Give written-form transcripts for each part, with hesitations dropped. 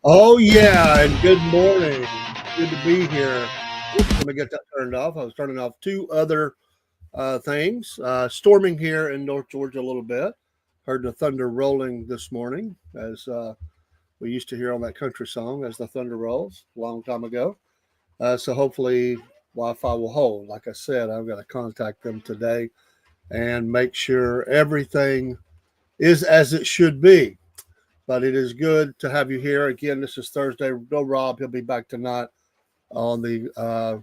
Oh yeah, and good morning. Good to be here. Oops, let me get that turned off. I was turning off two other things. Storming here in North Georgia a little bit. Heard the thunder rolling this morning, as we used to hear on that country song, "As the Thunder Rolls," a long time ago. So hopefully Wi-Fi will hold. Like I said, I've got to contact them today and make sure everything is as it should be. But it is good to have you here again. This is Thursday. No Rob. He'll be back tonight on the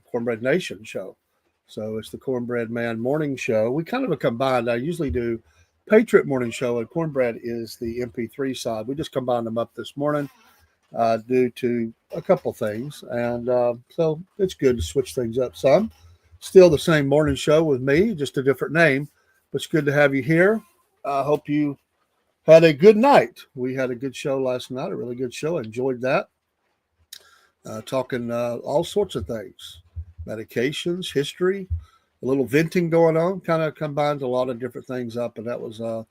Cornbread Nation show. So it's the Cornbread Man morning show. We kind of a combined. I usually do Patriot morning show, and Cornbread is the MP3 side. We just combined them up this morning due to a couple things, and so it's good to switch things up some. Still the same morning show with me, just a different name. But it's good to have you here. I hope you had a good night. We had a good show last night, a really good show. I enjoyed that. Talking all sorts of things, medications, history, a little venting going on, kind of combined a lot of different things up, and that was a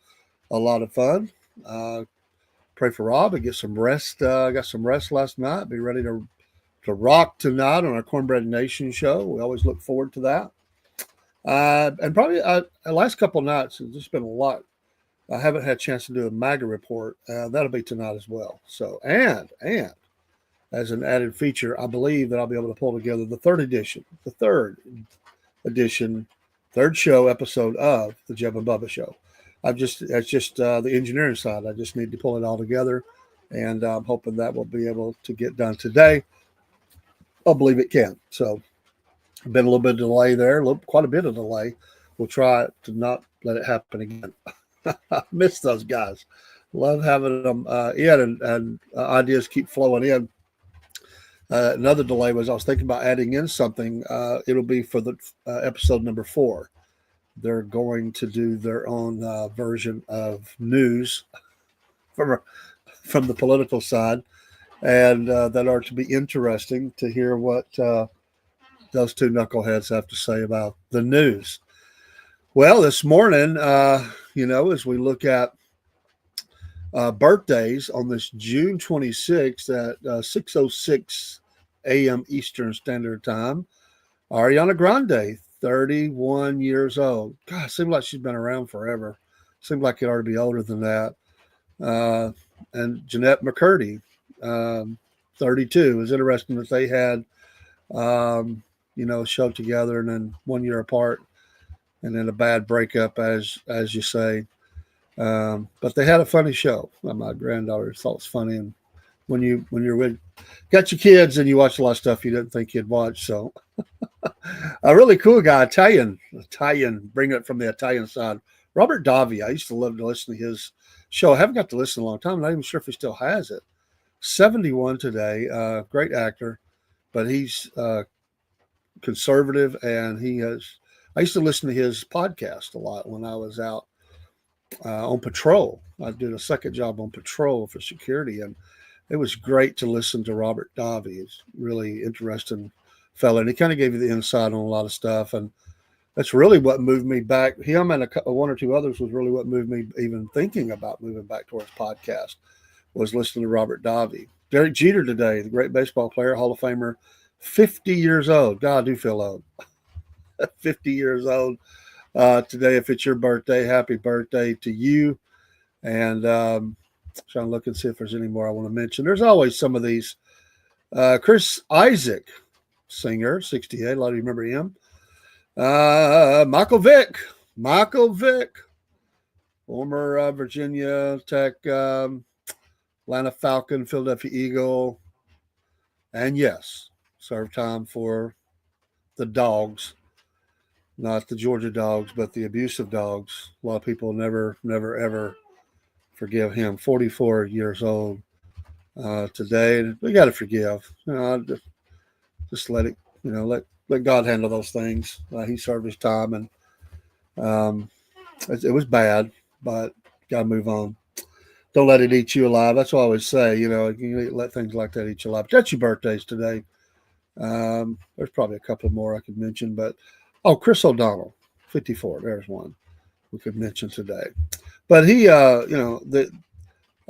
lot of fun. Uh, Pray for Rob and get some rest. Got some rest last night. Be ready to rock tonight on our Cornbread Nation show. We always look forward to that. And probably the last couple of nights, it's just been a lot. I haven't had a chance to do a MAGA report. That'll be tonight as well. So, and as an added feature, I believe that I'll be able to pull together the third edition, third show episode of the Jeb and Bubba show. That's just the engineering side. I just need to pull it all together, and I'm hoping that will be able to get done today. I believe it can. So, been a little bit of delay there, quite a bit of delay. We'll try to not let it happen again. I miss those guys. Love having them in, and ideas keep flowing in. Another delay was I was thinking about adding in something. It'll be for the episode number 4. They're going to do their own version of news from from the political side, and that are to be interesting to hear what those two knuckleheads have to say about the news. Well, this morning, as we look at birthdays on this June 26th at 6:06 a.m. Eastern Standard Time, Ariana Grande, 31 years old. God, it seems like she's been around forever. Seems like it ought to be older than that. And Jeanette McCurdy, 32. It was interesting that they had, a show together and then 1 year apart, and then a bad breakup, as you say. But they had a funny show. My granddaughter thought it was funny, and when you're with got your kids and you watch a lot of stuff you didn't think you'd watch. So a really cool guy, Italian, bring it from the Italian side. Robert Davi. I used to love to listen to his show. I haven't got to listen in a long time. I'm not even sure if he still has it. 71 today. Great actor, but he's conservative, and he has. I used to listen to his podcast a lot when I was out on patrol. I did a second job on patrol for security, and it was great to listen to Robert Davi. He's really interesting fellow, and he kind of gave you the insight on a lot of stuff, and that's really what moved me back. Him and one or two others was really what moved me even thinking about moving back towards podcast, was listening to Robert Davi. Derek Jeter today, the great baseball player, Hall of Famer, 50 years old. God, I do feel old. 50 years old. Today, if it's your birthday, happy birthday to you. And trying to look and see if there's any more I want to mention. There's always some of these. Chris Isaac, singer, 68. A lot of you remember him. Michael Vick, former Virginia Tech, Atlanta Falcon, Philadelphia Eagle. And yes, served time for the Dogs. Not the Georgia Dogs, but the abusive Dogs. A lot of people never, ever forgive him. 44 years old today. We got to forgive. Just let it. Let God handle those things. He served his time, and it was bad, but got to move on. Don't let it eat you alive. That's what I always say. You let things like that eat you alive. Got your birthdays today. There's probably a couple more I could mention, but Chris O'Donnell, 54. There's one we could mention today. But he,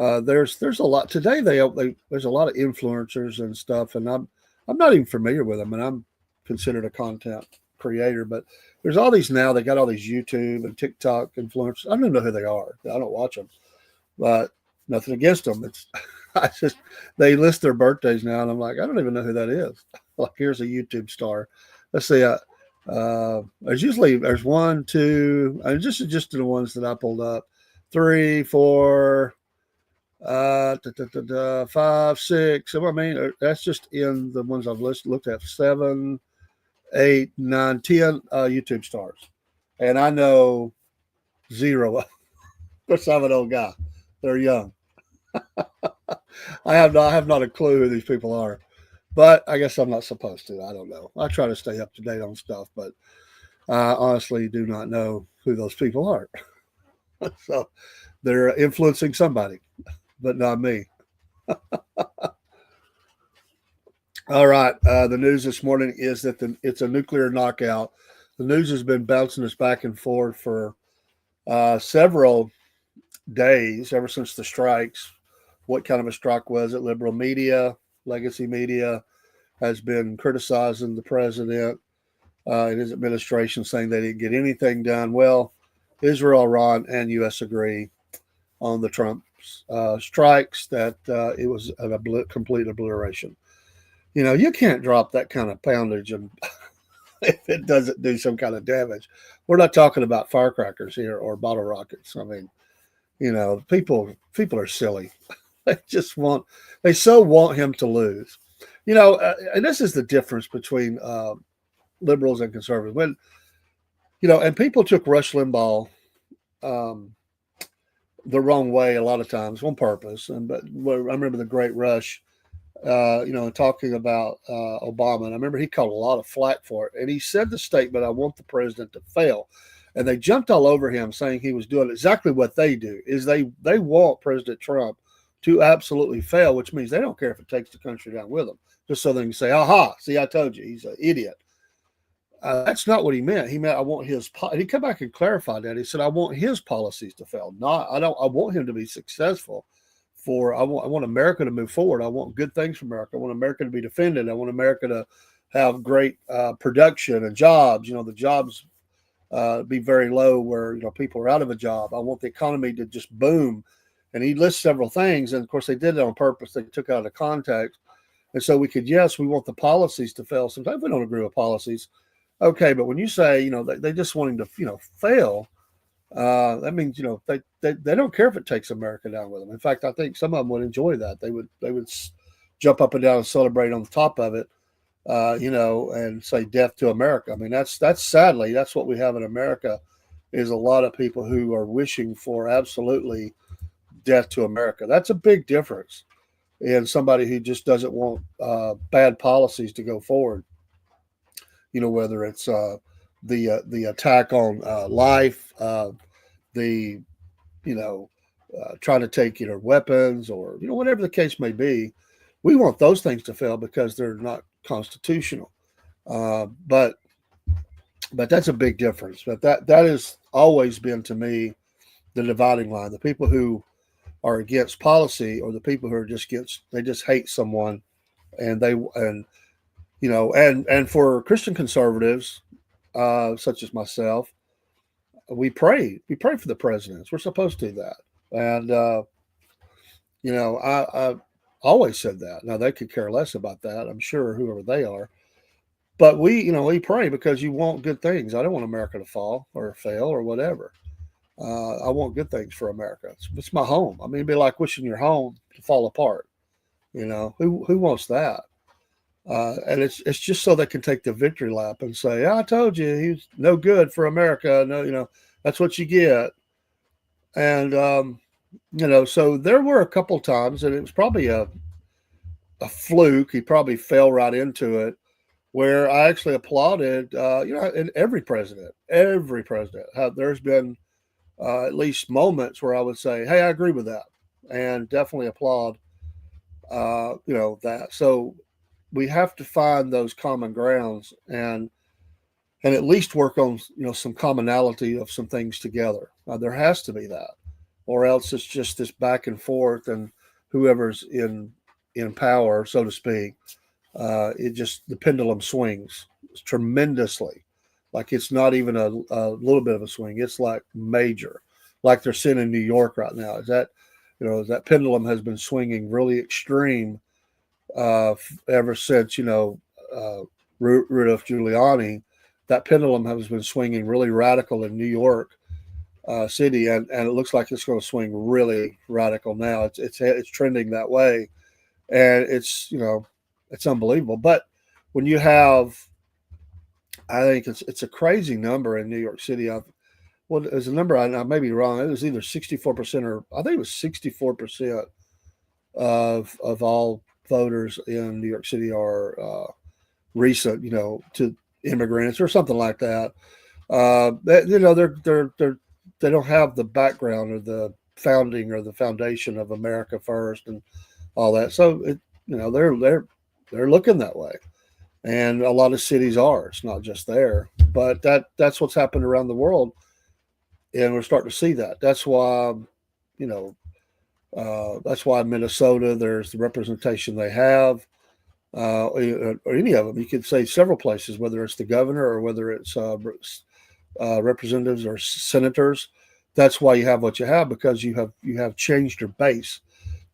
There's a lot today. There's a lot of influencers and stuff, and I'm not even familiar with them, and I'm considered a content creator. But there's all these now. They got all these YouTube and TikTok influencers. I don't even know who they are. I don't watch them, but nothing against them. It's I just they list their birthdays now, and I'm like, I don't even know who that is. Like, here's a YouTube star. Let's see. There's one, two, and just the ones that I pulled up, three, four, 5, 6. I mean, that's just in the ones I've looked at. 7, 8, 9, 10 YouTube stars, and I know zero. Of course, I'm an old guy. They're young. I have not a clue who these people are, but I guess I'm not supposed to. I don't know. I try to stay up to date on stuff, but I honestly do not know who those people are. So they're influencing somebody, but not me. All right. The news this morning is that it's a nuclear knockout. The news has been bouncing us back and forth for several days, ever since the strikes. What kind of a strike was it? Liberal media, legacy media has been criticizing the president and his administration, saying they didn't get anything done. Well, Israel, Iran, and U.S. agree on the Trump strikes that it was a complete obliteration. You know, you can't drop that kind of poundage and if it doesn't do some kind of damage. We're not talking about firecrackers here or bottle rockets. I mean, you know, people are silly. They so want him to lose. You know, and this is the difference between liberals and conservatives. When, you know, and people took Rush Limbaugh um, the wrong way a lot of times on purpose. But I remember the Great Rush, you know, talking about Obama, and I remember he caught a lot of flack for it. And he said the statement, "I want the president to fail," and they jumped all over him, saying he was doing exactly what they do. Is they want President Trump to absolutely fail, which means they don't care if it takes the country down with them, just so they can say, "Aha! See, I told you, he's an idiot." That's not what he meant. He meant I want his. He come back and clarified that. He said, "I want his policies to fail. Not I don't. I want him to be successful. I want America to move forward. I want good things for America. I want America to be defended. I want America to have great production and jobs. You know, the jobs be very low where, you know, people are out of a job. I want the economy to just boom." And he lists several things, and of course they did it on purpose. They took it out of context, and so we want the policies to fail. Sometimes we don't agree with policies, okay, but when you say, you know, they just want him to, you know, fail, that means, you know, they don't care if it takes America down with them. In fact, I think some of them would enjoy that. They would jump up and down and celebrate on the top of it, you know, and say death to America. I mean, that's sadly that's what we have in America, is a lot of people who are wishing for absolutely death to America. That's a big difference in somebody who just doesn't want bad policies to go forward. You know, whether it's the attack on life, the you know trying to take, you know, weapons, or, you know, whatever the case may be. We want those things to fail because they're not constitutional. But that's a big difference. But that has always been, to me, the dividing line. The people who are against policy, or the people who are they just hate someone, and you know, and for Christian conservatives, such as myself, we pray for the presidents. We're supposed to do that, and you know, I always said that. Now they could care less about that, I'm sure, whoever they are. But we pray because you want good things. I don't want America to fall or fail or whatever. I want good things for America. It's my home. I mean, it'd be like wishing your home to fall apart. You know, who wants that? And it's just so they can take the victory lap and say, "I told you he's no good for America." No, you know, that's what you get. And you know, so there were a couple times, and it was probably a fluke. He probably fell right into it, where I actually applauded. You know, in every president, there's been at least moments where I would say, "Hey, I agree with that," and definitely applaud. You know, that. So we have to find those common grounds, and at least work on, you know, some commonality of some things together. There has to be that, or else it's just this back and forth, and whoever's in power, so to speak, it just the pendulum swings tremendously. Like it's not even a little bit of a swing; it's like major, like they're seeing in New York right now. Is that that pendulum has been swinging really extreme ever since Rudolph Giuliani. That pendulum has been swinging really radical in New York City, and it looks like it's going to swing really radical now. It's trending that way, and it's unbelievable. But when you have, I think it's a crazy number in New York City. Well, there's a number I may be wrong. It was either 64% or I think it was 64% of all voters in New York City are recent, to immigrants or something like that. They don't have the background or the founding or the foundation of America first and all that. So they're looking that way, and a lot of cities are. It's not just there, but that's what's happened around the world, and we're starting to see that. You know, that's why Minnesota, there's the representation they have, or any of them. You could say several places, whether it's the governor or whether it's representatives or senators. That's why you have what you have, because you have changed your base.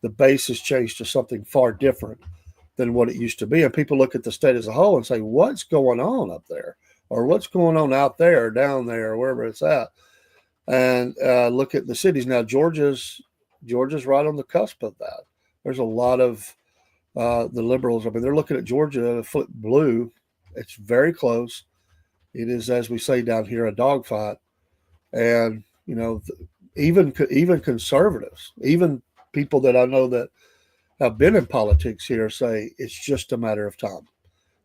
The base has changed to something far different than what it used to be, and people look at the state as a whole and say, "What's going on up there?" or "What's going on out there, down there, wherever it's at?" And look at the cities now. Georgia's right on the cusp of that. There's a lot of the liberals. I mean, they're looking at Georgia flip blue. It's very close. It is, as we say down here, a dogfight. And even conservatives, even people that I know that have been in politics here, say it's just a matter of time.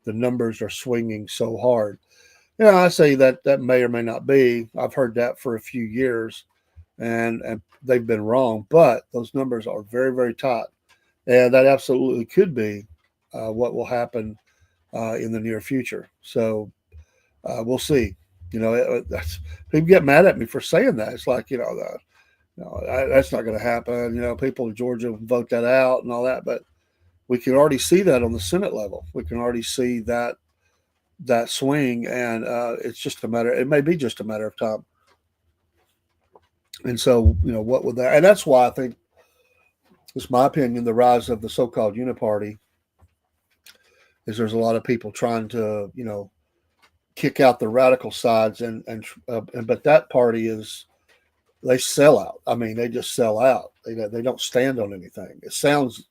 The numbers are swinging so hard. I say that may or may not be. I've heard that for a few years, and they've been wrong. But those numbers are very, very tight, and that absolutely could be what will happen in the near future. So we'll see. People get mad at me for saying that. It's like that's not going to happen. People in Georgia vote that out and all that, but we can already see that on the Senate level. We can already see that swing, and it's just a matter. It may be just a matter of time. And so, what would that? And that's why I think, it's my opinion, the rise of the so-called uniparty is there's a lot of people trying to, kick out the radical sides, but that party they sell out. I mean, they just sell out. They don't stand on anything. It sounds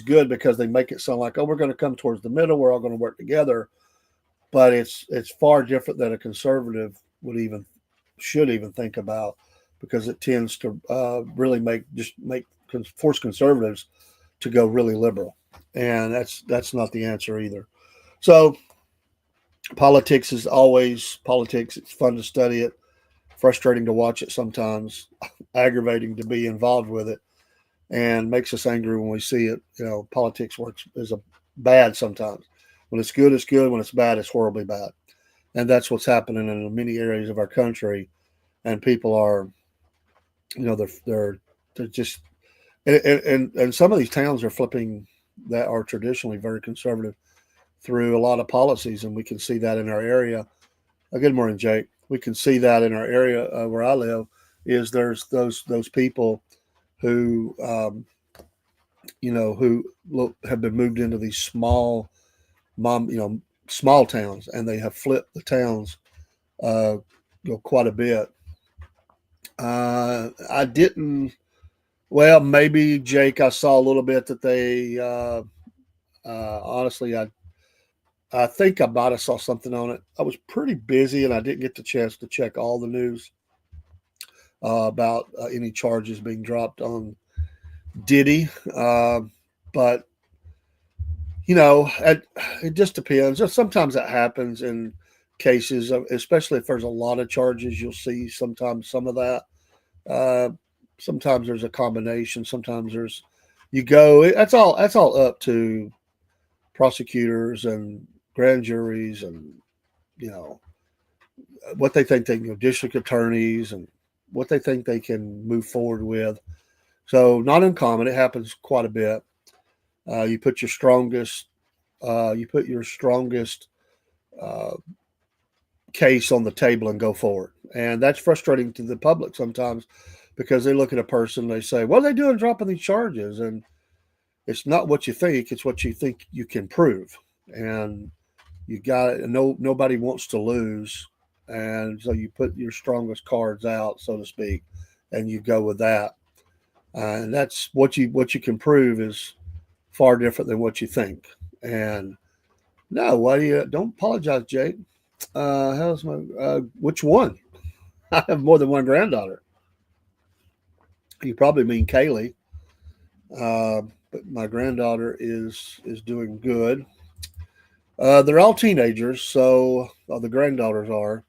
good because they make it sound like, oh, we're going to come towards the middle. We're all going to work together. But it's far different than a conservative should even think about, because it tends to really force conservatives to go really liberal, and that's not the answer either. So politics is always politics. It's fun to study it, frustrating to watch it sometimes, aggravating to be involved with it, and makes us angry when we see it. Politics is a bad sometimes. When it's good, it's good. When it's bad, it's horribly bad. And that's what's happening in many areas of our country. And people are, they're just, and some of these towns are flipping that are traditionally very conservative through a lot of policies. And we can see that in our area. Good morning, Jake. We can see that in our area where I live. Is there's those people who, who have been moved into these small towns, and they have flipped the towns quite a bit. I didn't. Well, maybe, Jake, I saw a little bit that they. Honestly, I think I might have saw something on it. I was pretty busy, and I didn't get the chance to check all the news about any charges being dropped on Diddy. But it just depends. Sometimes that happens in cases, especially if there's a lot of charges. You'll see sometimes some of that. Sometimes there's a combination. Sometimes that's all up to prosecutors and grand juries, and what they think, district attorneys, and what they think they can move forward with. So not uncommon. It happens quite a bit. You put your strongest uh, case on the table and go forward. And that's frustrating to the public sometimes because they look at a person, they say, what are they doing dropping these charges? And it's not what you think, it's what you think you can prove. And you got it. Nobody wants to lose. And so you put your strongest cards out, so to speak, and you go with that. And that's what you can prove is far different than what you think. And no, why do you don't apologize, Jake? How's my which one? I have more than one granddaughter. You probably mean Kaylee, but my granddaughter is doing good. They're all teenagers, so the granddaughters are.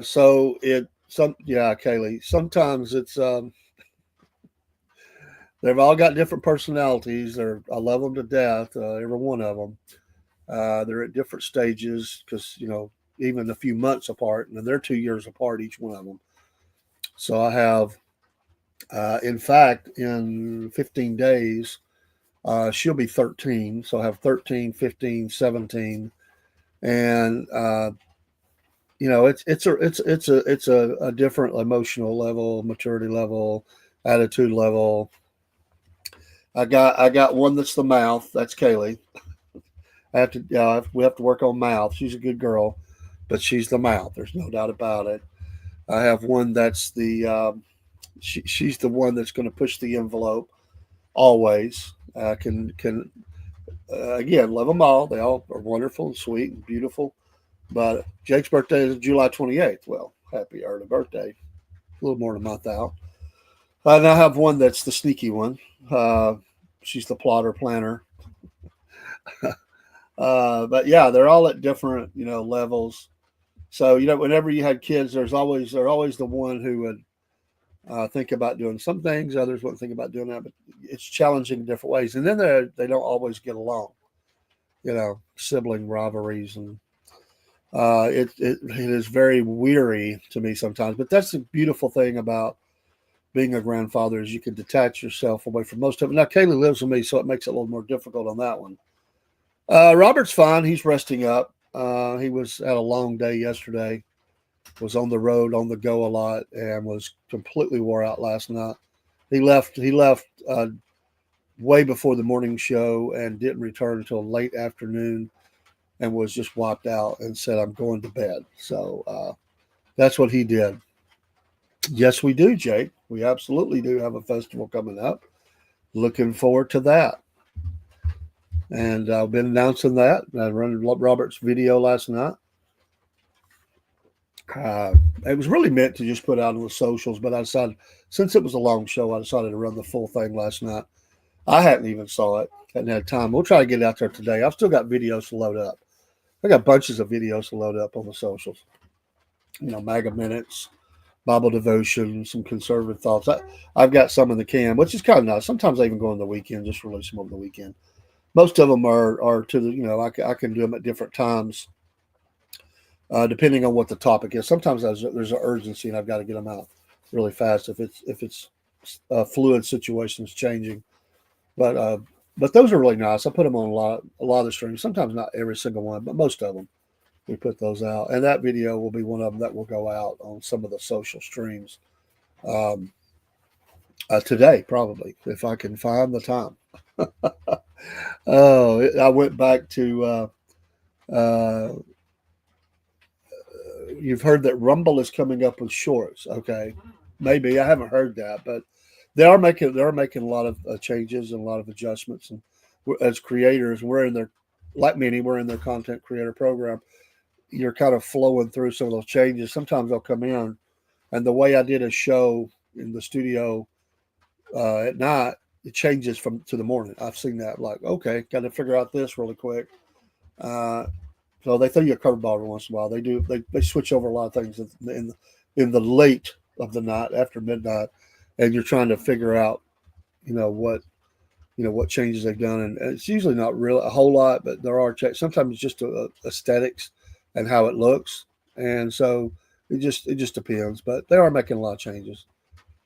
So it some yeah, Kaylee. Sometimes it's they've all got different personalities. I love them to death, every one of them. They're at different stages because even a few months apart, and they're 2 years apart each one of them. So I have, in fact, in 15 days, she'll be 13. So I have 13, 15, 17, and it's a different emotional level, maturity level, attitude level. I got one that's the mouth. That's Kaylee. We have to work on mouth. She's a good girl, but she's the mouth. There's no doubt about it. I have one that's she's the one that's going to push the envelope always. Can again love them all. They all are wonderful and sweet and beautiful. But Jake's birthday is July 28th. Well, happy early birthday. A little more than a month out. And I have one that's the sneaky one. She's the plotter planner. But yeah, they're all at different levels. So whenever you had kids, they're always the one who would think about doing some things. Others wouldn't think about doing that, but it's challenging in different ways. And then they don't always get along. Sibling rivalries, and it is very weary to me sometimes. But that's the beautiful thing about being a grandfather is you can detach yourself away from most of it. Now Kaylee lives with me, so it makes it a little more difficult on that one. Robert's fine. He's resting up. He was had a long day yesterday. Was on the road, on the go a lot, and was completely wore out last night. He left. Way before the morning show and didn't return until late afternoon, and was just wiped out and said, "I'm going to bed." So that's what he did. Yes, we do, Jake. We absolutely do have a festival coming up. Looking forward to that. And I've been announcing that. I ran Robert's video last night. It was really meant to just put out on the socials, but I decided, since it was a long show, I decided to run the full thing last night. I hadn't even saw it. Hadn't had time. We'll try to get it out there today. I've still got videos to load up. I got bunches of videos to load up on the socials. MAGA minutes, Bible devotion, some conservative thoughts. I've got some in the can, which is kind of nice. Sometimes I even go on the weekend, just release them over the weekend. Most of them are to the, I can do them at different times, depending on what the topic is. Sometimes there's an urgency and I've got to get them out really fast if it's a fluid situations changing. But those are really nice. I put them on a lot of the streams. Sometimes not every single one, but most of them. We put those out, and that video will be one of them that will go out on some of the social streams today, probably, if I can find the time. I went back to. You've heard that Rumble is coming up with shorts. Okay, maybe I haven't heard that, but they're making a lot of changes and a lot of adjustments. And as creators, we're in their content creator program. You're kind of flowing through some of those changes. Sometimes they'll come in, and the way I did a show in the studio at night, it changes to the morning. I've seen that. Like, okay, got to figure out this really quick. So they throw you a curveball every once in a while. They do. They switch over a lot of things in the late of the night after midnight, and you're trying to figure out, what changes they've done, and it's usually not really a whole lot, but there are changes. Sometimes it's just aesthetics and how it looks, and so It just depends, but they are making a lot of changes,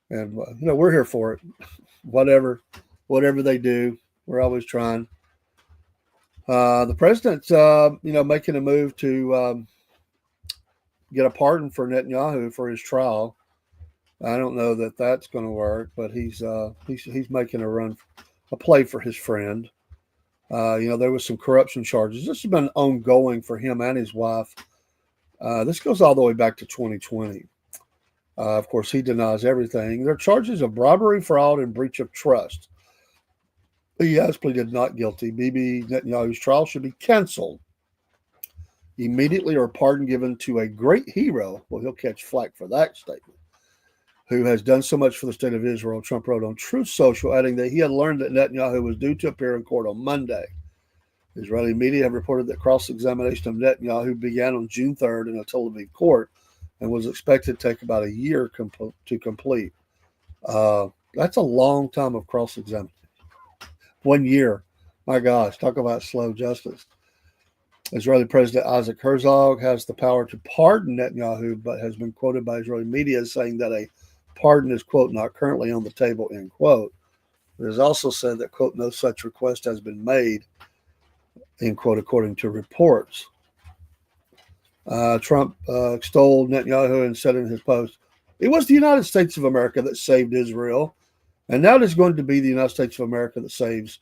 and we're here for it. Whatever they do, we're always trying. The president's making a move to get a pardon for Netanyahu for his trial. I don't know that that's going to work, but he's making a play for his friend. There was some corruption charges. This has been ongoing for him and his wife. This goes all the way back to 2020. Of course, he denies everything. There are charges of robbery, fraud, and breach of trust. He has pleaded not guilty. Bibi Netanyahu's trial should be canceled immediately, or pardon given to a great hero. Well, he'll catch flack for that statement. Who has done so much for the state of Israel, Trump wrote on Truth Social, adding that he had learned that Netanyahu was due to appear in court on Monday. Israeli media have reported that cross-examination of Netanyahu began on June 3rd in a Tel Aviv court and was expected to take about a year to complete. That's a long time of cross-examination. 1 year. My gosh, talk about slow justice. Israeli President Isaac Herzog has the power to pardon Netanyahu, but has been quoted by Israeli media saying that a pardon is, quote, not currently on the table, end quote. It is also said that, quote, no such request has been made, end quote, according to reports. Trump extolled Netanyahu and said in his post, "It was the United States of America that saved Israel, and now it is going to be the United States of America that saves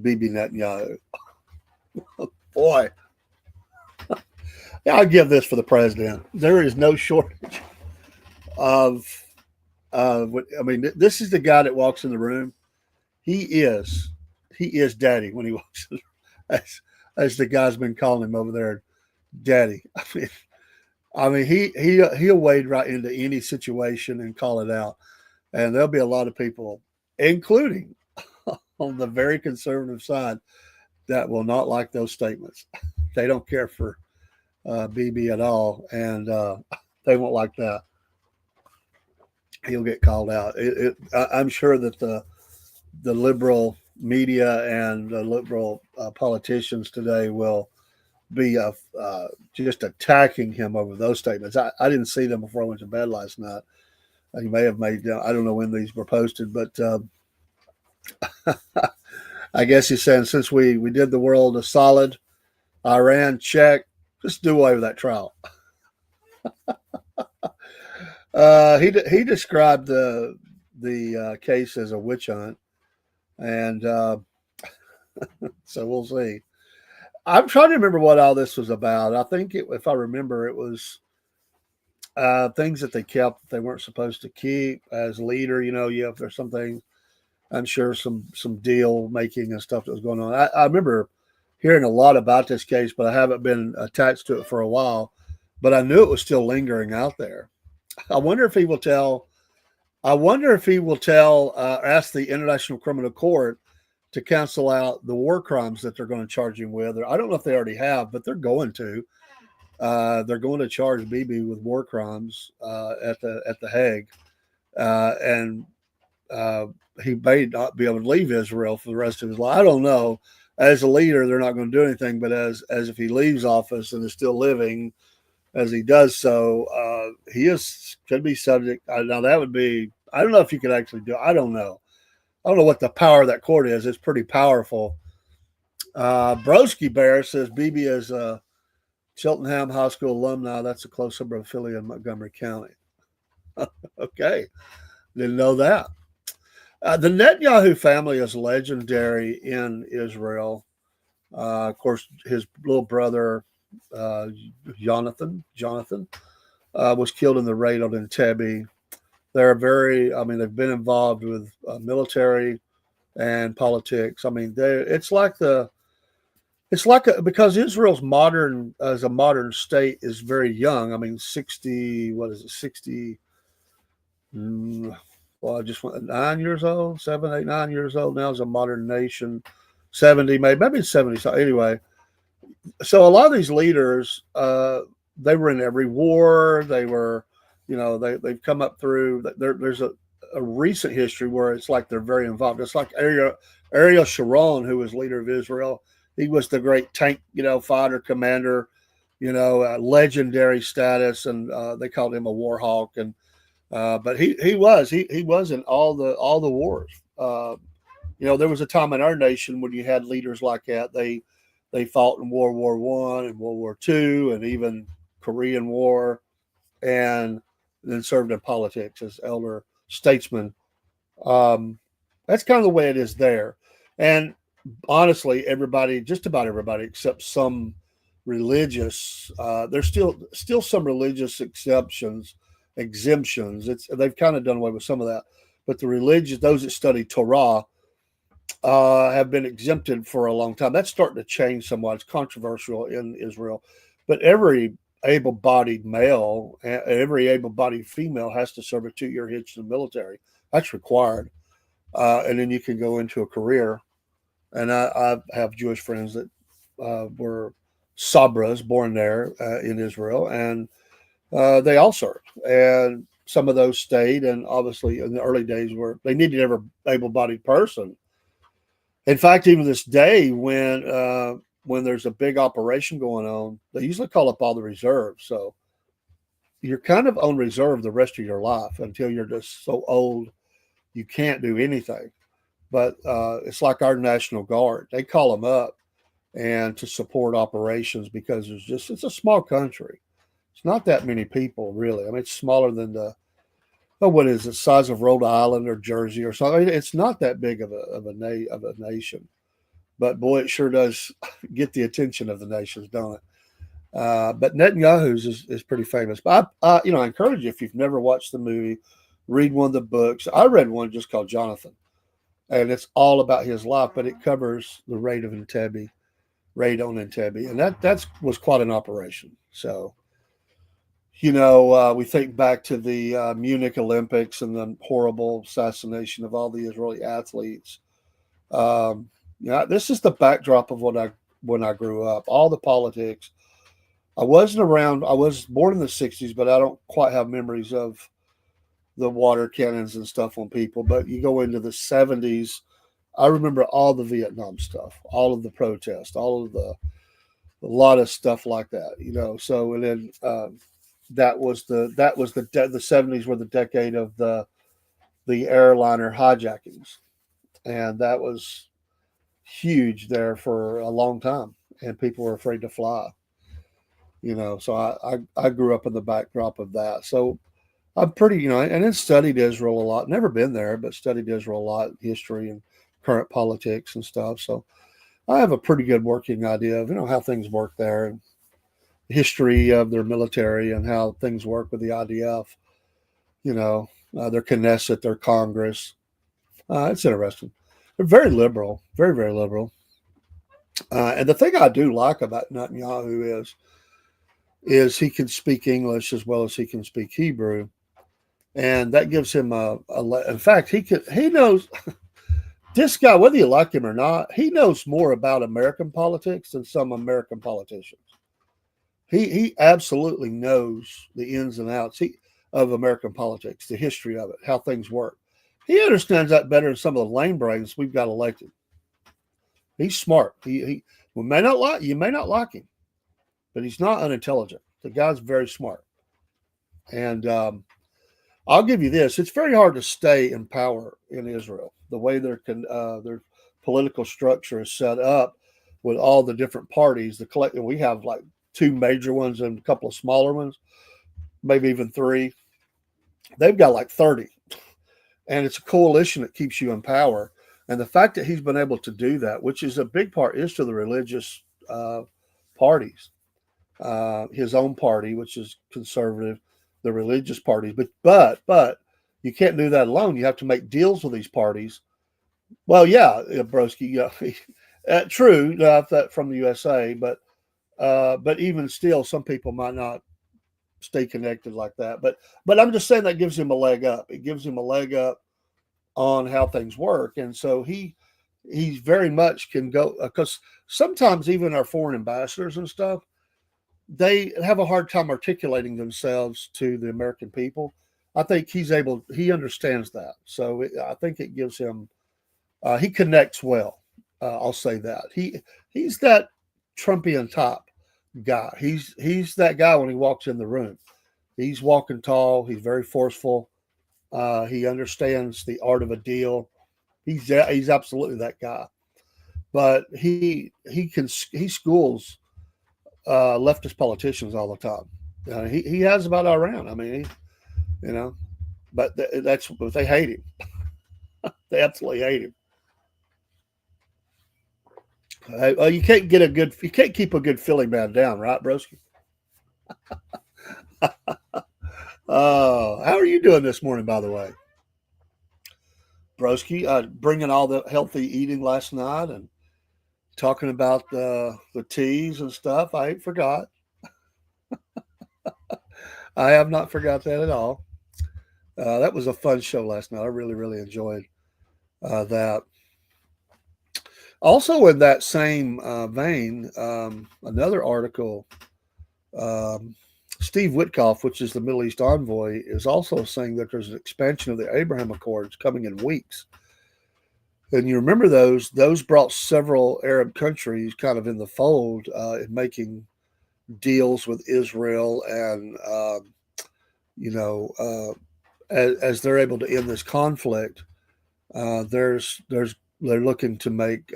Bibi Netanyahu." Boy. Yeah, I'll give this for the president. There is no shortage of this is the guy that walks in the room. He is daddy when he walks in, as the guy's been calling him over there, daddy. He'll wade right into any situation and call it out. And there'll be a lot of people, including on the very conservative side, that will not like those statements. They don't care for Bibi at all, and they won't like that. He'll get called out. I'm sure that the liberal media and the liberal politicians today will be just attacking him over those statements. I didn't see them before I went to bed last night. He may have made them. I don't know when these were posted, but I guess he's saying since we did the world a solid, Iran check, just do away with that trial. He described the case as a witch hunt, and so we'll see. I'm trying to remember what all this was about. I think if I remember, it was things that they kept that they weren't supposed to keep as leader. If there's something, I'm sure some deal making and stuff that was going on. I remember hearing a lot about this case, but I haven't been attached to it for a while. But I knew it was still lingering out there. I wonder if he will tell. Ask the International Criminal Court to cancel out the war crimes that they're going to charge him with. I don't know if they already have, but they're going to. They're going to charge Bibi with war crimes at the Hague, and he may not be able to leave Israel for the rest of his life. I don't know. As a leader, they're not going to do anything, but as if he leaves office and is still living, as he does so, he could be subject. Now that would be. I don't know if you could actually do. I don't know. I don't know what the power of that court is. It's pretty powerful. Broski Bear says Bibi is a Cheltenham High School alumni. That's a close suburb affiliate in Montgomery County. Okay. Didn't know that. The Netanyahu family is legendary in Israel. Of course, his little brother, Jonathan, was killed in the raid on Entebbe. They're they've been involved with military and politics. Because Israel's modern, as a modern state, is very young. 60, what is it, 60, I just went 9 years old, 7, 8, 9 years old now as a modern nation, 70, maybe 70. So anyway, so a lot of these leaders, they were in every war. They were, they've come up through. There's a recent history where it's like they're very involved. It's like Ariel Sharon, who was leader of Israel. He was the great tank, fighter commander legendary status, and they called him a war hawk. And but he was in all the wars. There was a time in our nation when you had leaders like that. They fought in World War I and World War II and even Korean War, and then served in politics as elder statesmen. Um, that's kind of the way it is there. And honestly, everybody, just about everybody, except some religious, there's still some religious exemptions. They've kind of done away with some of that, but the religious, those that study Torah, have been exempted for a long time. That's starting to change somewhat. It's controversial in Israel, but every able-bodied male and every able-bodied female has to serve a 2-year hitch in the military. That's required, and then you can go into a career. And I have Jewish friends that were Sabras, born there in Israel, and they all served. And some of those stayed, and obviously in the early days where they needed every able-bodied person. In fact, even this day, when there's a big operation going on, they usually call up all the reserves. So you're kind of on reserve the rest of your life until you're just so old you can't do anything. But it's like our National Guard; they call them up and to support operations because it's a small country. It's not that many people really. I mean, it's smaller than what is it, size of Rhode Island or Jersey or something. It's not that big of a nation, but boy, it sure does get the attention of the nations, don't it? But Netanyahu's is pretty famous. But I encourage you, if you've never watched the movie, read one of the books. I read one just called Jonathan, and it's all about his life, but it covers the raid on Entebbe, and that was quite an operation. So we think back to the Munich Olympics and the horrible assassination of all the Israeli athletes. This is the backdrop of when I grew up. All the politics. I wasn't around. I was born in the '60s, but I don't quite have memories of the water cannons and stuff on people. But you go into the '70s. I remember all the Vietnam stuff, all of the protests, all of a lot of stuff like that. So and then the '70s were the decade of the airliner hijackings, and that was huge there for a long time, and people were afraid to fly. So I grew up in the backdrop of that. So I'm pretty, and then studied Israel a lot. Never been there, but studied Israel a lot, history and current politics and stuff. So I have a pretty good working idea of how things work there, and history of their military and how things work with the IDF. Their Knesset, their Congress. It's interesting. They're very liberal, very very liberal. And the thing I do like about Netanyahu is he can speak English as well as he can speak Hebrew, and that gives him in fact, he knows this guy, whether you like him or not, he knows more about American politics than some American politicians. He absolutely knows the ins and outs of American politics, the history of it, how things work. He understands that better than some of the lame brains we've got elected. He's smart. We may not like you may not like him, but he's not unintelligent. The guy's very smart. And I'll give you this: it's very hard to stay in power in Israel. The way their political structure is set up with all the different parties, the collective, we have like two major ones and a couple of smaller ones, maybe even three. They've got like 30, and it's a coalition that keeps you in power. And the fact that he's been able to do that, which is a big part, is to the religious parties, his own party, which is conservative, the religious parties. But you can't do that alone. You have to make deals with these parties. Well, yeah, Broski, yeah, true, that from the USA, but even still, some people might not stay connected like that. But I'm just saying that gives him a leg up. It gives him a leg up on how things work, and so he very much can go, because sometimes even our foreign ambassadors and stuff, they have a hard time articulating themselves to the American people. I think he understands that, so I think it gives him he connects well. I'll say that he's that Trumpian type. guy. He's that guy when he walks in the room. He's walking tall. He's very forceful. He understands the art of a deal. He's absolutely that guy. But he schools leftist politicians all the time. He has about our round. I mean, you know, but that's but they hate him. They absolutely hate him. You can't keep a good Philly man down, right, Broski? How are you doing this morning, by the way, Broski? Bringing all the healthy eating last night and talking about the teas and stuff. I ain't forgot. I have not forgot that at all. That was a fun show last night. I really, really enjoyed that. Also, in that same vein, another article, um, Steve Witkoff, which is the Middle East envoy, is also saying that there's an expansion of the Abraham Accords coming in weeks. And you remember those brought several Arab countries kind of in the fold in making deals with Israel, and you know, as they're able to end this conflict, there's they're looking to make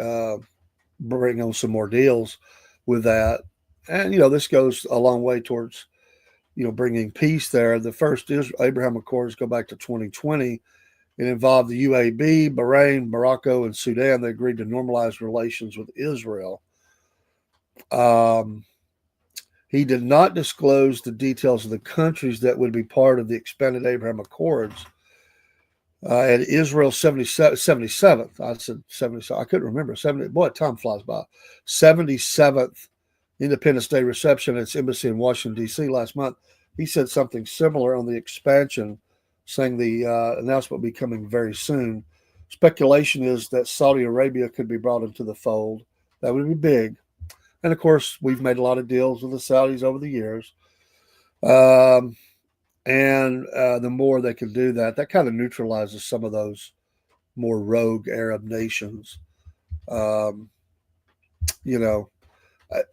bring on some more deals with that, and this goes a long way towards bringing peace there. The first Abraham Accords go back to 2020. It involved the UAE, Bahrain, Morocco, and Sudan. They agreed to normalize relations with Israel. Um, he did not disclose the details of the countries that would be part of the expanded Abraham Accords. At Israel's 77th, I said 70, I couldn't remember, 70, boy, time flies by, 77th Independence Day reception at its embassy in Washington, D.C. last month, he said something similar on the expansion, saying the announcement will be coming very soon. Speculation is that Saudi Arabia could be brought into the fold. That would be big. And of course, we've made a lot of deals with the Saudis over the years. Um, and the more they can do that, that kind of neutralizes some of those more rogue Arab nations. Um, you know,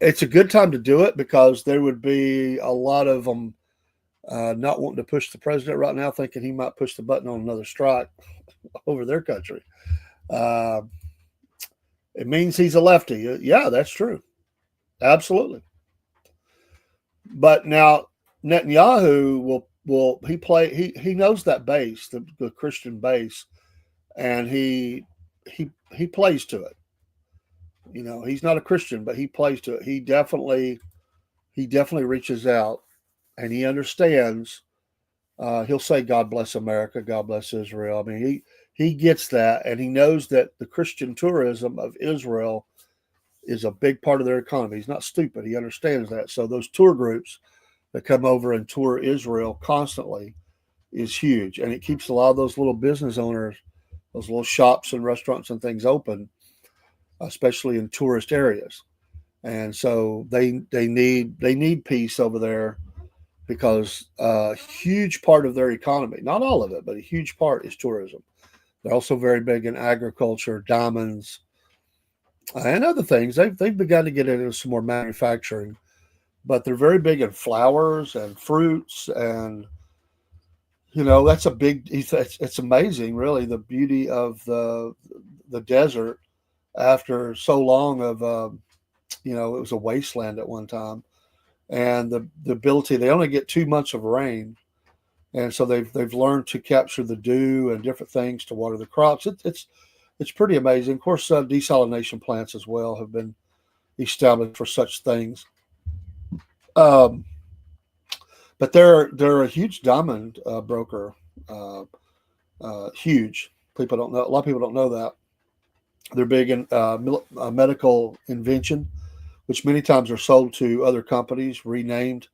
it's a good time to do it because there would be a lot of them not wanting to push the president right now, thinking he might push the button on another strike over their country. Uh, it means he's a lefty. Yeah, that's true. Absolutely. But now Netanyahu will he knows that base, the Christian base, and he plays to it. He's not a Christian, but he plays to it. He definitely reaches out, and he understands. He'll say, "God bless America, God bless Israel." I mean, he gets that, and he knows that the Christian tourism of Israel is a big part of their economy. He's not stupid. He understands that. So those tour groups that come over and tour Israel constantly is huge, and it keeps a lot of those little business owners, those little shops and restaurants and things open, especially in tourist areas. And so they need peace over there because a huge part of their economy, not all of it, but a huge part is tourism. They're also very big in agriculture, diamonds, and other things. They've begun to get into some more manufacturing, but they're very big in flowers and fruits, and that's a big. It's amazing, really, the beauty of the desert after so long of it was a wasteland at one time, and the ability they only get 2 months of rain, and so they've learned to capture the dew and different things to water the crops. It's pretty amazing. Of course, desalination plants as well have been established for such things. Um, but they're a huge diamond broker. Uh, Huge. People don't know. A lot of people don't know that they're big in medical invention, which many times are sold to other companies, renamed.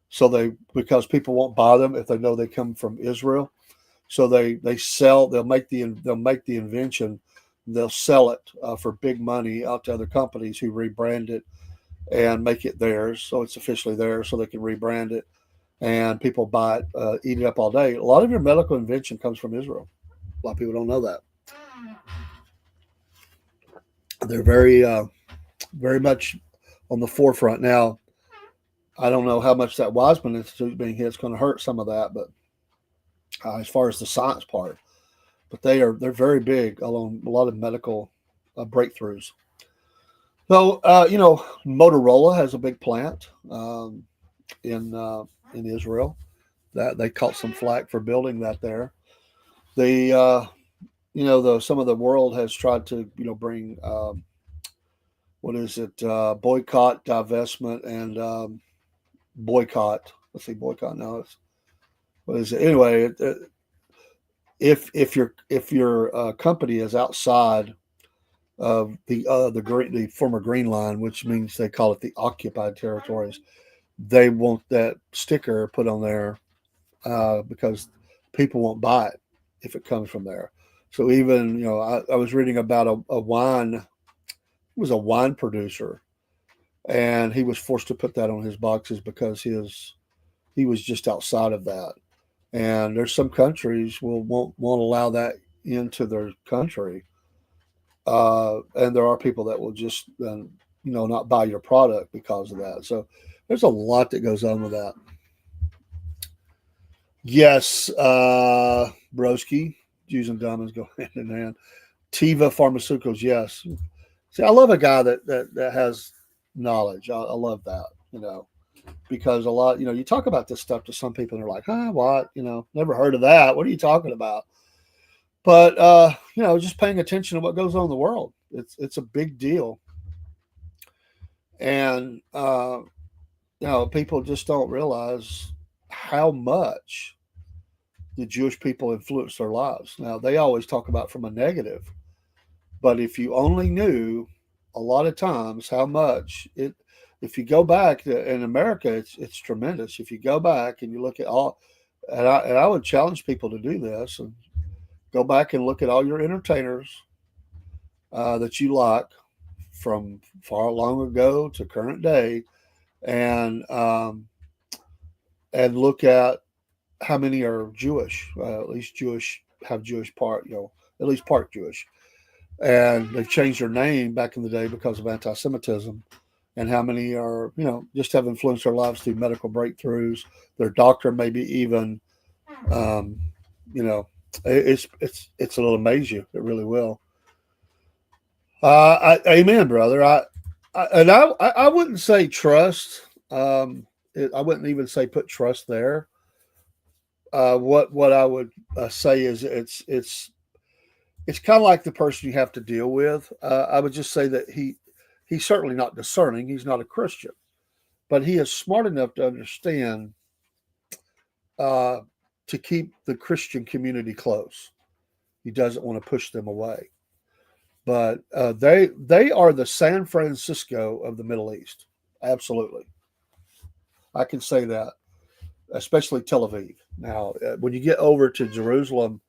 So because people won't buy them if they know they come from Israel. So they sell. They'll make the invention. They'll sell it for big money out to other companies who rebrand it and make it theirs. So it's officially theirs, so they can rebrand it, and people buy it, eat it up all day. A lot of your medical invention comes from Israel. A lot of people don't know that. They're very much on the forefront now. I don't know how much that Wiseman Institute being hit is going to hurt some of that, but as far as the science part, but they're very big along a lot of medical breakthroughs. So Motorola has a big plant in in Israel that they caught some flack for building that there. The the some of the world has tried to bring what is it boycott, divestment, and boycott. Let's see, boycott. No, it's what is it anyway? If your company is outside of the former Green Line, which means they call it the occupied territories, they want that sticker put on there because people won't buy it if it comes from there. So even I was reading about a wine. He was a wine producer, and he was forced to put that on his boxes because he was just outside of that. And there's some countries won't allow that into their country, and there are people that will just not buy your product because of that. So there's a lot that goes on with that. Yes, Broski, Jews and diamonds go hand in hand. Tiva Pharmaceuticals, yes. See, I love a guy that has knowledge. I love that, because a lot, you talk about this stuff to some people and they're like, huh, what? Never heard of that. What are you talking about? But just paying attention to what goes on in the world. It's a big deal. And people just don't realize how much the Jewish people influence their lives. Now they always talk about from a negative, but if you only knew a lot of times how much it, if you go back in America, it's tremendous. If you go back and you look at all, and I would challenge people to do this and go back and look at all your entertainers that you like from far long ago to current day, and look at how many are Jewish, at least Jewish, have Jewish part, at least part Jewish, and they've changed their name back in the day because of anti-Semitism, and how many are just have influenced their lives through medical breakthroughs. Their doctor maybe even, um, you know, it'll amaze you. It really will. Amen, brother. I wouldn't say trust. I wouldn't even say put trust there. What I would say is it's kind of like the person you have to deal with. I would just say that he's certainly not discerning. He's not a Christian, but he is smart enough to understand uh, to keep the Christian community close. He doesn't want to push them away. But they are the San Francisco of the Middle East. Absolutely, I can say that, especially Tel Aviv. Now, when you get over to Jerusalem,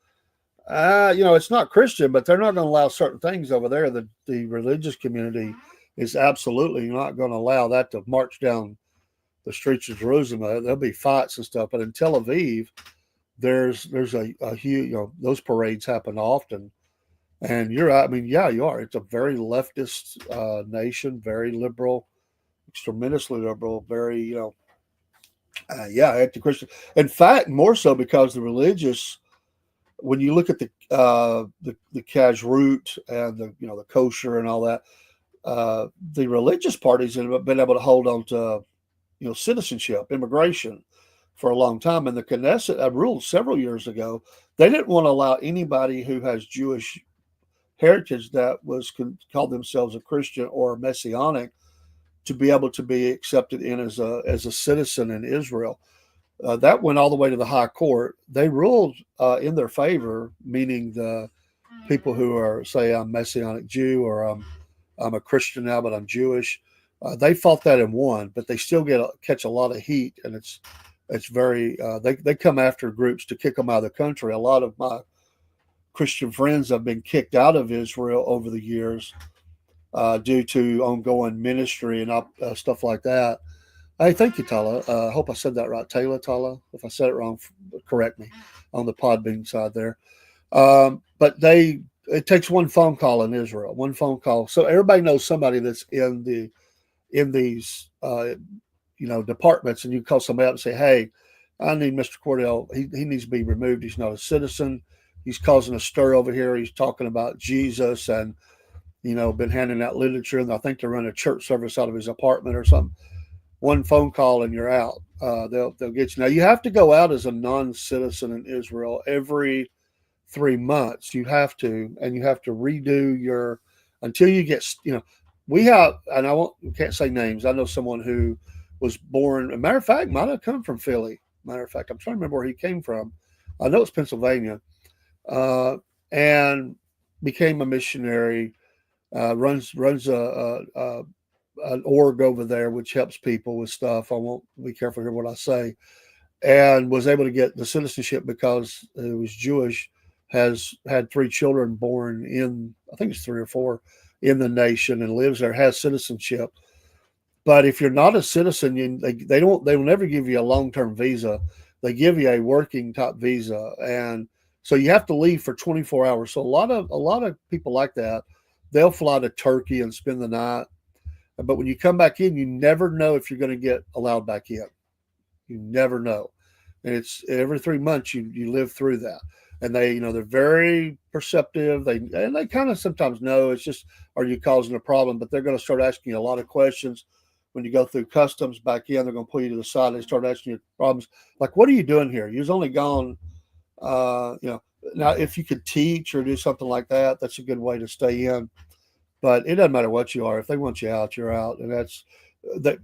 it's not Christian, but they're not going to allow certain things over there. The religious community is absolutely not going to allow that to march down the streets of Jerusalem. There'll be fights and stuff. But in Tel Aviv, there's a huge, those parades happen often. And you're, I mean, yeah, you are. It's a very leftist nation, very liberal, tremendously liberal, very, anti-Christian. In fact, more so because the religious, when you look at the kashrut and the kosher and all that, the religious parties have been able to hold on to citizenship, immigration for a long time. And the Knesset ruled several years ago. They didn't want to allow anybody who has Jewish heritage that was called themselves a Christian or Messianic to be able to be accepted in as a citizen in Israel. That went all the way to the high court. They ruled in their favor, meaning the people who are, say, I'm Messianic Jew, or I'm a Christian now, but I'm Jewish. They fought that and won, but they still catch a lot of heat, and it's very they come after groups to kick them out of the country. A lot of my Christian friends have been kicked out of Israel over the years due to ongoing ministry and stuff like that. Hey, thank you, Tala. I hope I said that right. Tala. If I said it wrong, correct me on the Podbean side there. But it takes one phone call in Israel, one phone call. So everybody knows somebody that's in these departments, and you call somebody up and say, "Hey, I need Mr. Cordell. He needs to be removed. He's not a citizen. He's causing a stir over here. He's talking about Jesus and been handing out literature, and I think they're running a church service out of his apartment or something." One phone call and you're out. They'll get you. Now you have to go out as a non-citizen in Israel every 3 months. You have to, and you have to redo your until you get. We have, and we can't say names. I know someone who was born. A matter of fact, might have come from Philly. Matter of fact, I'm trying to remember where he came from. I know it's Pennsylvania, and became a missionary. Runs an org over there which helps people with stuff. I won't be careful here what I say. And was able to get the citizenship because he was Jewish. Has had 3 children born in, I think it's 3 or 4, in the nation, and lives there. Has citizenship. But if you're not a citizen, they will never give you a long-term visa. They give you a working type visa, and so you have to leave for 24 hours. So a lot of people like that. They'll fly to Turkey and spend the night. But when you come back in, you never know if you're going to get allowed back in. You never know. And it's every 3 months you live through that. And they're very perceptive. They kind of sometimes know it's just, are you causing a problem? But they're going to start asking you a lot of questions. When you go through customs back in, they're going to pull you to the side. And they start asking you problems like, what are you doing here? You've only gone, now if you could teach or do something like that, that's a good way to stay in. But it doesn't matter what you are. If they want you out, you're out. And that's that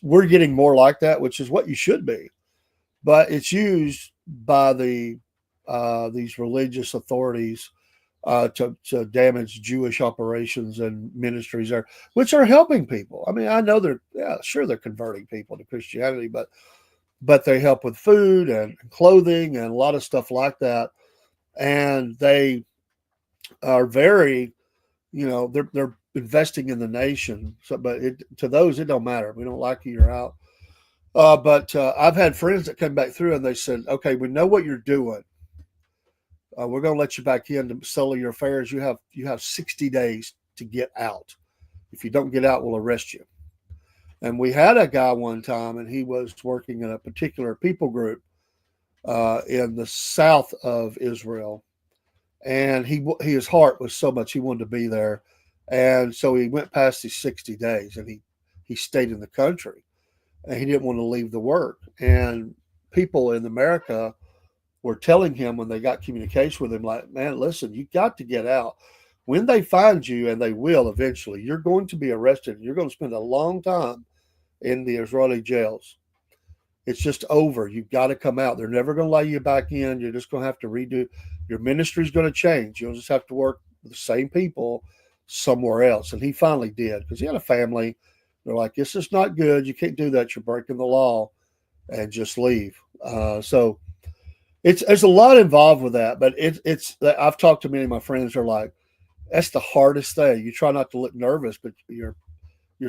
we're getting more like that, which is what you should be. But it's used by these religious authorities to damage Jewish operations and ministries there, which are helping people. I mean, I know they're converting people to Christianity, but they help with food and clothing and a lot of stuff like that. And they are very, they're investing in the nation. So, but to those, it don't matter. We don't like you, you're out. But I've had friends that came back through and they said, okay, we know what you're doing. We're going to let you back in to settle your affairs. You have 60 days to get out. If you don't get out, we'll arrest you. And we had a guy one time, and he was working in a particular people group in the south of Israel. And his heart was so much he wanted to be there. And so he went past his 60 days, and he stayed in the country. And he didn't want to leave the work. And people in America were telling him when they got communication with him, like, man, listen, you got to get out. When they find you, and they will eventually, you're going to be arrested. You're going to spend a long time in the Israeli jails. It's just over. You've got to come out. They're never going to let you back in. You're just going to have to redo. Your ministry's going to change. You'll just have to work with the same people somewhere else. And he finally did, because he had a family. They're like, this is not good. You can't do that. You're breaking the law, and just leave. So there's a lot involved with that. But it's I've talked to many of my friends who are like, that's the hardest thing. You try not to look nervous, but you're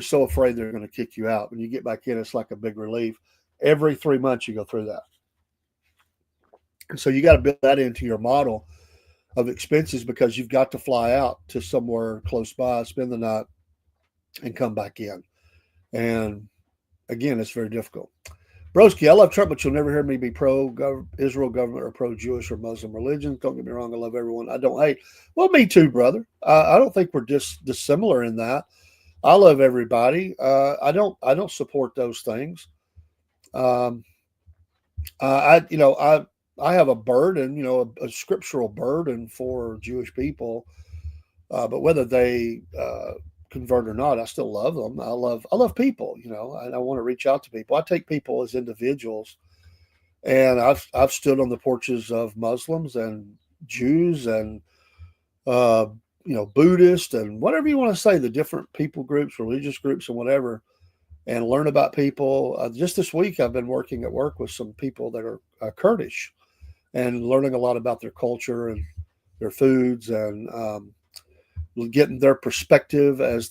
so afraid they're going to kick you out. When you get back in, it's like a big relief. Every 3 months you go through that. And so you got to build that into your model of expenses, because you've got to fly out to somewhere close by, spend the night, and come back in. And again, it's very difficult. Broski, I love Trump, but you'll never hear me be pro-Israel government or pro-Jewish or Muslim religions. Don't get me wrong. I love everyone. I don't hate. Well, me too, brother. I don't think we're dissimilar in that. I love everybody. I don't support those things. I have a burden, a scriptural burden for Jewish people, but whether they convert or not, I still love them. I love people, and I want to reach out to people. I take people as individuals, and I've stood on the porches of Muslims and Jews and Buddhist and whatever you want to say, the different people groups, religious groups, and whatever, and learn about people. Just this week, I've been working at work with some people that are Kurdish, and learning a lot about their culture and their foods, and getting their perspective as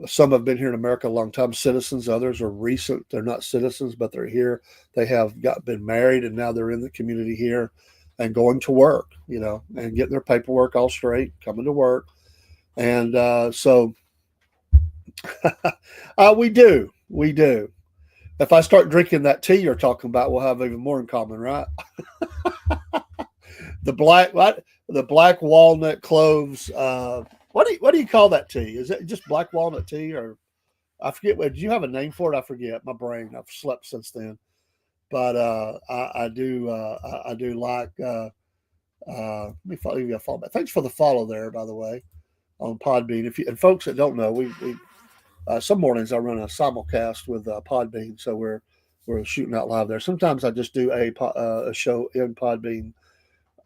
some have been here in America a long time, citizens. Others are recent. They're not citizens, but they're here. They have been married, and now they're in the community here and going to work, and getting their paperwork all straight, coming to work. And so we do. We do. If I start drinking that tea you're talking about, we'll have even more in common, right? The black what? The black walnut cloves. What do you call that tea? Is it just black walnut tea, or I forget? What, do you have a name for it? I forget. My brain. I've slept since then. But I do like. Let me follow you. A follow back. Thanks for the follow there, by the way, on Podbean. If you and folks that don't know, we some mornings I run a simulcast with Podbean, so we're shooting out live there. Sometimes I just do a show in Podbean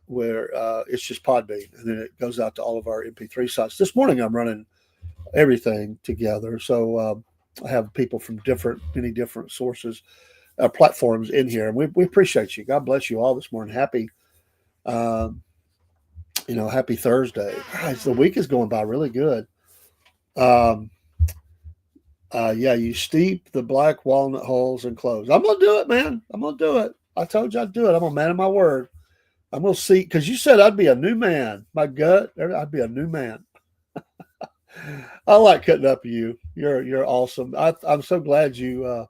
where it's just Podbean, and then it goes out to all of our MP3 sites. This morning I'm running everything together, so I have people from many different sources, platforms in here, and we appreciate you. God bless you all this morning. Um, happy Thursday. Guys, the week is going by really good. Um, yeah, you steep the black walnut hulls in cloves. I'm gonna do it, man. I'm gonna do it. I told you I'd do it. I'm a man of my word. I'm gonna see because you said I'd be a new man. My gut, I'd be a new man. I like cutting up you. You're awesome. I'm so glad you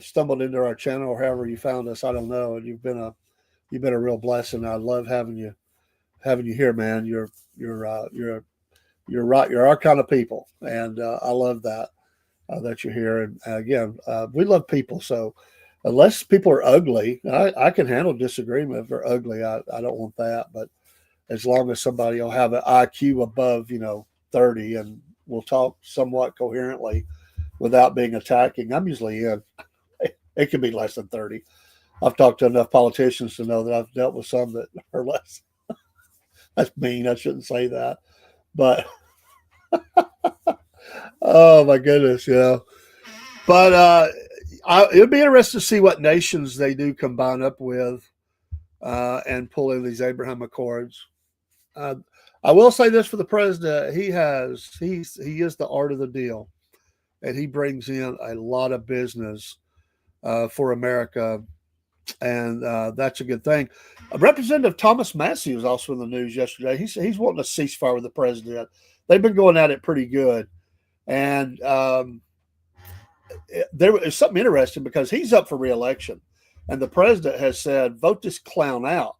stumbled into our channel or however you found us. I don't know, and you've been a real blessing. I love having you here, man. You're right. You're our kind of people, and I love that you're here. And again, we love people. So unless people are ugly, I can handle disagreement if they're ugly. I don't want that. But as long as somebody will have an IQ above 30 and will talk somewhat coherently without being attacking, I'm usually in. It can be less than 30. I've talked to enough politicians to know that I've dealt with some that are less. That's mean. I shouldn't say that, but oh my goodness, But it'd be interesting to see what nations they do combine up with and pull in these Abraham Accords. Uh, I will say this for the president: he is the art of the deal, and he brings in a lot of business for America, and that's a good thing. Representative Thomas Massey was also in the news yesterday. He's wanting a ceasefire with the president. They've been going at it pretty good, and there is something interesting because he's up for reelection, and the president has said, "Vote this clown out."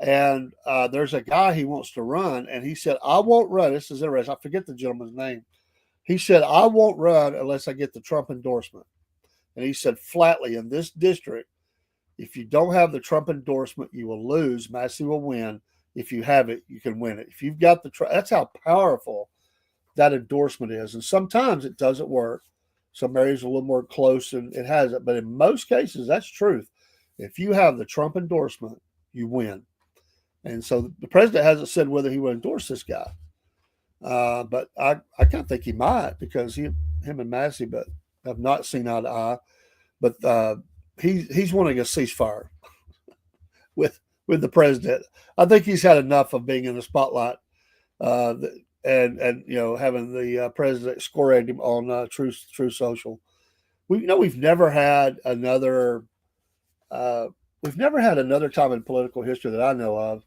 And there's a guy he wants to run, and he said, "I won't run." This is interesting. I forget the gentleman's name. He said, "I won't run unless I get the Trump endorsement." And he said flatly, in this district, if you don't have the Trump endorsement, you will lose. Massey will win. If you have it, you can win it. If you've got that's how powerful that endorsement is. And sometimes it doesn't work. Some areas are a little more close and it has it. But in most cases, that's truth. If you have the Trump endorsement, you win. And so the president hasn't said whether he will endorse this guy. But I kind of think he might because him and Massey but have not seen eye to eye. But he's wanting a ceasefire with the president. I think he's had enough of being in the spotlight and having the president score at him on True Social. We've never had another time in political history that I know of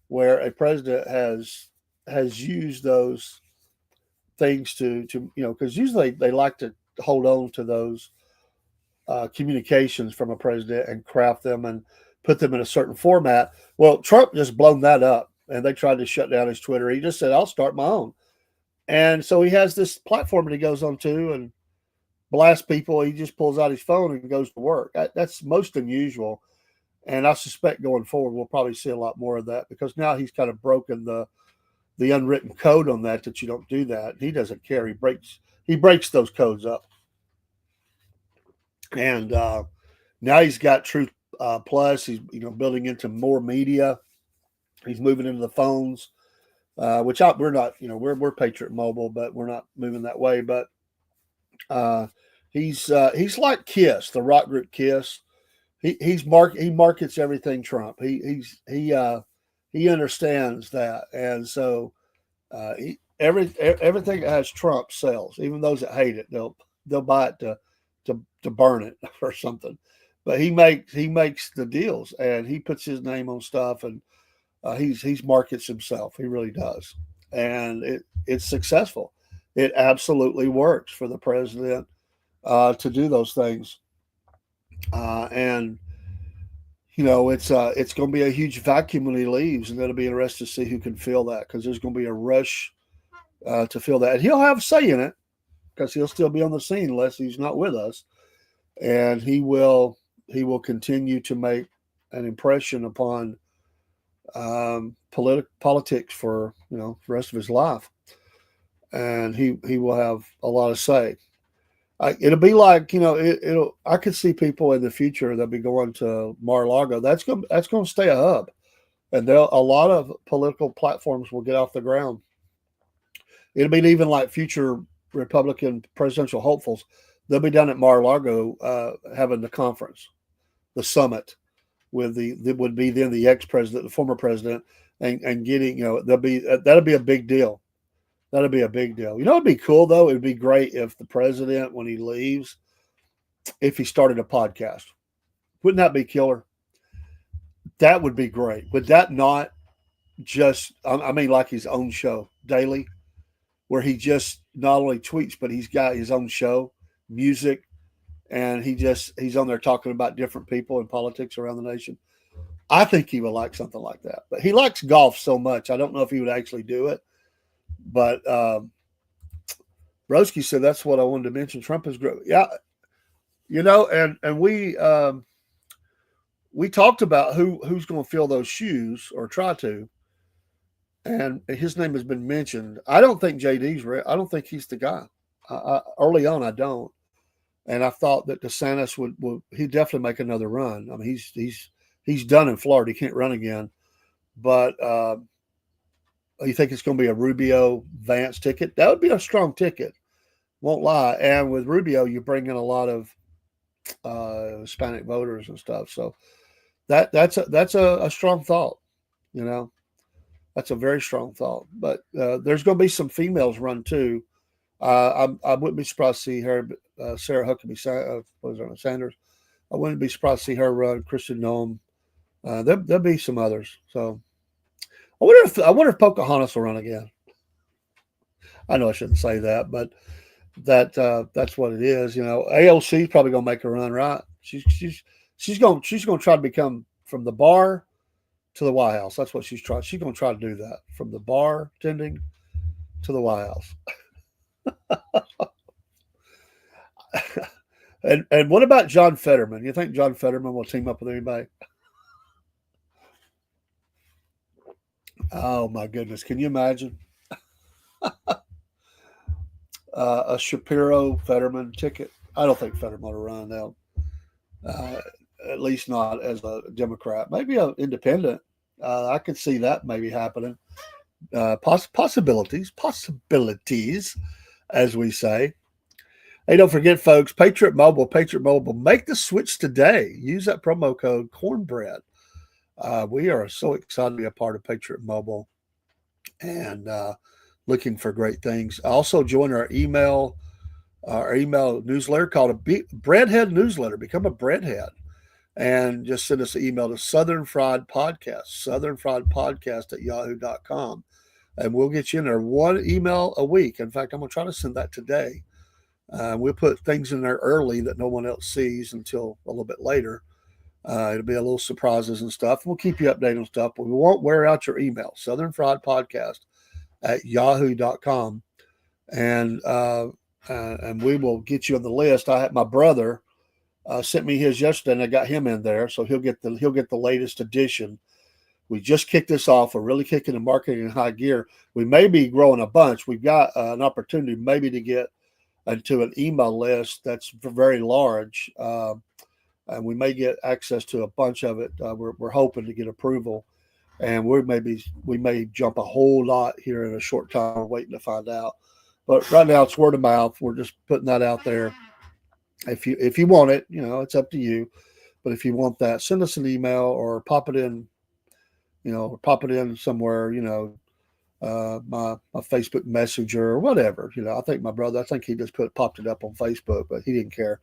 where a president has used those things to because usually they like to hold on to those communications from a president and craft them and put them in a certain format. Well, Trump just blown that up, and they tried to shut down his Twitter. He just said, "I'll start my own," and so he has this platform that he goes on to and blasts people. He just pulls out his phone and goes to work. That's most unusual, and I suspect going forward we'll probably see a lot more of that because now he's kind of broken the unwritten code on that you don't do that. He doesn't care. He breaks those codes up. And now he's got Truth Plus. He's building into more media. He's moving into the phones, which we're not. We're Patriot Mobile, but we're not moving that way. But he's like Kiss, the rock group Kiss. He markets everything Trump. He understands that, and so everything that has Trump sells. Even those that hate it, they'll buy it to burn it or something. But he makes the deals and he puts his name on stuff and he's markets himself. He really does, and it's successful. It absolutely works for the president. to do those things. And it's going to be a huge vacuum when he leaves, and it'll be interesting to see who can fill that, because there's going to be a rush to fill that. And he'll have a say in it because he'll still be on the scene unless he's not with us, and he will continue to make an impression upon politics for the rest of his life, and he will have a lot of say. It'll be like it'll. I could see people in the future that'll be going to Mar-a-Lago. That's going to stay a hub, and a lot of political platforms will get off the ground. It'll be even like future Republican presidential hopefuls. They'll be down at Mar-a-Lago having the conference, the summit with that would be then the ex-president, the former president, and getting that'll be a big deal. That'd be a big deal. It'd be cool though. It'd be great if the president, when he leaves, if he started a podcast. Wouldn't that be killer? That would be great. Would that not just, I mean, like his own show daily, where he just not only tweets, but he's got his own show, music, and he's on there talking about different people in politics around the nation. I think he would like something like that. But he likes golf so much, I don't know if he would actually do it. But Broski said that's what I wanted to mention. Trump is great. Yeah, and we talked about who's going to fill those shoes or try to, and his name has been mentioned. I don't think JD's. I don't think he's the guy. Early on, I don't, and I thought that DeSantis would he'd definitely make another run. I mean, he's done in Florida. He can't run again, but. You think it's going to be a Rubio Vance ticket? That would be a strong ticket. Won't lie. And with Rubio, you bring in a lot of Hispanic voters and stuff. So that's a strong thought. That's a very strong thought. But there's going to be some females run too. I wouldn't be surprised to see her, Sarah Huckabee Sanders. I wouldn't be surprised to see her run. Kristen Noem. There'll be some others. So. I wonder if Pocahontas will run again. I know I shouldn't say that, but that's what it is. AOC is probably going to make a run, right? She's going to try to become from the bar to the White House. That's what she's trying. She's going to try to do that, from the bar tending to the White House. And what about John Fetterman? You think John Fetterman will team up with anybody? Oh my goodness! Can you imagine a Shapiro Fetterman ticket? I don't think Fetterman will run now. At least not as a Democrat. Maybe an independent. I could see that maybe happening. Possibilities, as we say. Hey, don't forget, folks, Patriot Mobile. Make the switch today. Use that promo code Cornbread. We are so excited to be a part of Patriot Mobile and looking for great things. Also, join our email newsletter called a Breadhead newsletter. Become a Breadhead and just send us an email to Southern Fried Podcast at yahoo.com. And we'll get you in there one email a week. In fact, I'm going to try to send that today. We'll put things in there early that no one else sees until a little bit later. It'll be a little surprises and stuff. We'll keep you updated on stuff, but we won't wear out your email. Southern Fried Podcast at yahoo.com. And we will get you on the list. I had my brother sent me his yesterday, and I got him in there, so he'll get the latest edition. We just kicked this off. We're really kicking the marketing in high gear. We may be growing a bunch. We've got an opportunity maybe to get into an email list that's very large. And we may get access to a bunch of it. We're hoping to get approval, and we may jump a whole lot here in a short time. We're waiting to find out. But right now it's word of mouth. We're just putting that out there. If you want it, it's up to you. But if you want that, send us an email or pop it in. Pop it in somewhere. My Facebook Messenger or whatever. I think my brother. I think he just popped it up on Facebook, but he didn't care.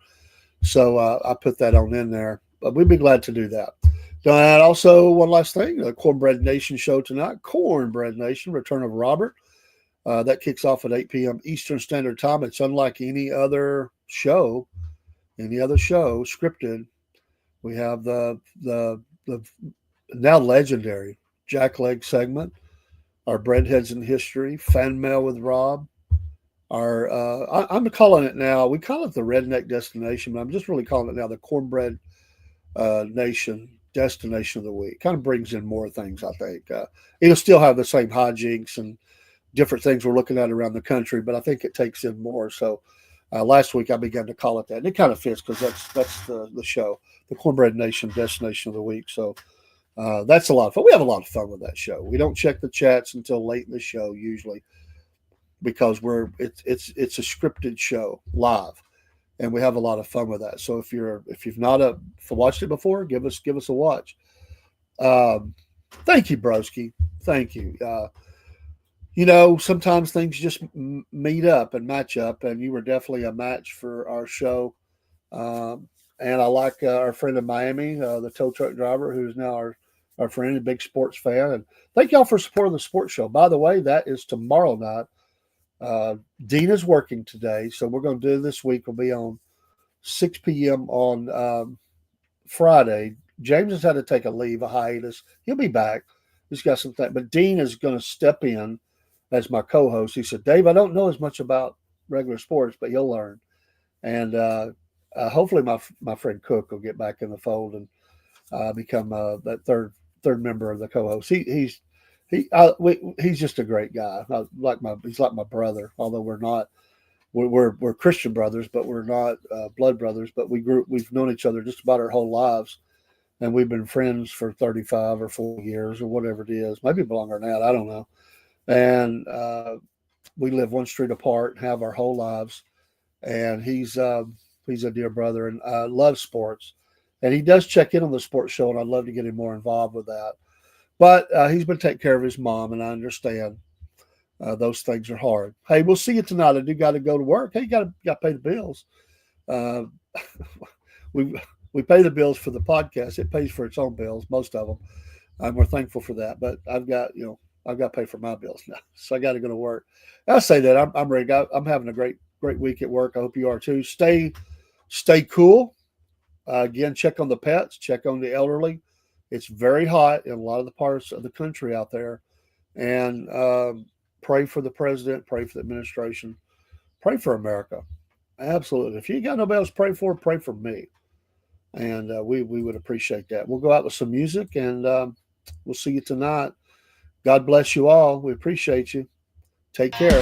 So I put that on in there, but we'd be glad to do that. And also, one last thing, the Cornbread Nation show tonight, Cornbread Nation, Return of Robert. That kicks off at 8 p.m. Eastern Standard Time. It's unlike any other show Any other show scripted, we have the now legendary Jackleg segment, our Breadheads in History, Fan Mail with Rob, our I'm calling it now. We call it the Redneck Destination, but I'm just really calling it now the Cornbread Nation Destination of the Week. Kind of brings in more things, I think. It'll still have the same hijinks and different things we're looking at around the country, but I think it takes in more. So last week I began to call it that, and it kind of fits because that's the show, the Cornbread Nation Destination of the Week. So that's a lot of fun. We have a lot of fun with that show. We don't check the chats until late in the show usually because it's a scripted show live, and we have a lot of fun with that. So if you've not watched it before, give us a watch. Um, Thank you, Broski. Thank you. Sometimes things just meet up and match up, and you were definitely a match for our show. And I like our friend in Miami, the tow truck driver, who's now our friend, a big sports fan. And thank y'all for supporting the sports show. By the way, that is tomorrow night. Dean is working today, so we're going to do this week. Will be on 6 p.m. on Friday. James has had to take a leave, a hiatus. He'll be back. He's got some things, but Dean is going to step in as my co-host. He said, "Dave, I don't know as much about regular sports, but you'll learn." And hopefully, my friend Cook will get back in the fold and become that third member of the co-host. He's just a great guy. He's like my brother. Although we're not we're Christian brothers, but we're not blood brothers. But we've known each other just about our whole lives, and we've been friends for 35 or 40 years or whatever it is. Maybe longer than that. I don't know. And we live one street apart, have our whole lives. And he's a dear brother and loves sports. And he does check in on the sports show, and I'd love to get him more involved with that. But he's been taking care of his mom, and I understand those things are hard. Hey, we'll see you tonight. I do got to go to work. Hey, you got to pay the bills. Uh, we we pay the bills for the podcast. It pays for its own bills, most of them, and we're thankful for that. But I've got to pay for my bills now, so I got to go to work. I say that I'm ready. I'm having a great week at work. I hope you are too. Stay cool. Again, check on the pets. Check on the elderly. It's very hot in a lot of the parts of the country out there, and pray for the president. Pray for the administration. Pray for America. Absolutely. If you got nobody else to pray for me, and we would appreciate that. We'll go out with some music, and we'll see you tonight. God bless you all. We appreciate you. Take care.